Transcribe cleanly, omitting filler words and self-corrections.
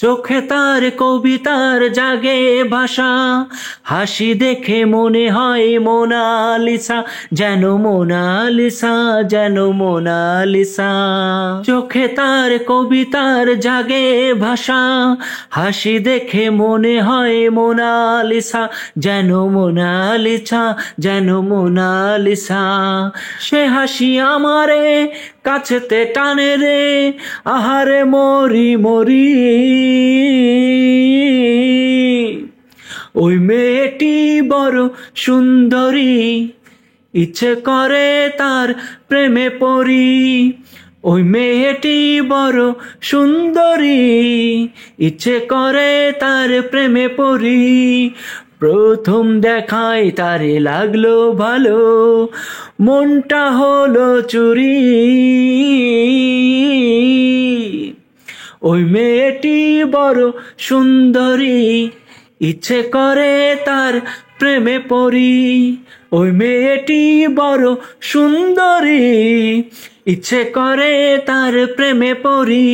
চোখে তার কবিতার জাগে ভাষা, হাসি দেখে মনে হয় মোনালিসা, যেন মোনালিসা, যেন মোনালিসা। চোখে তার কবিতার জাগে ভাষা, হাসি দেখে মনে হয় মোনালিসা, যেন মোনালিসা, যেন মোনালিসা। সে হাসি আমারে কাছেতে টানে রে, আহারে মরি মরি। ওই মেয়েটি বড় সুন্দরী, ইচ্ছে করে তার প্রেমে পড়ি। ওই মেয়েটি বড় সুন্দরী, ইচ্ছে করে তার প্রেমে পড়ি। প্রথম দেখায় তারে লাগলো ভালো, মনটা হলো চুরি। ওই মেয়েটি বড় সুন্দরী, ইচ্ছে করে তার প্রেমে পড়ি। ওই মেয়েটি বড় সুন্দরী, ইচ্ছে করে তার প্রেমে পড়ি।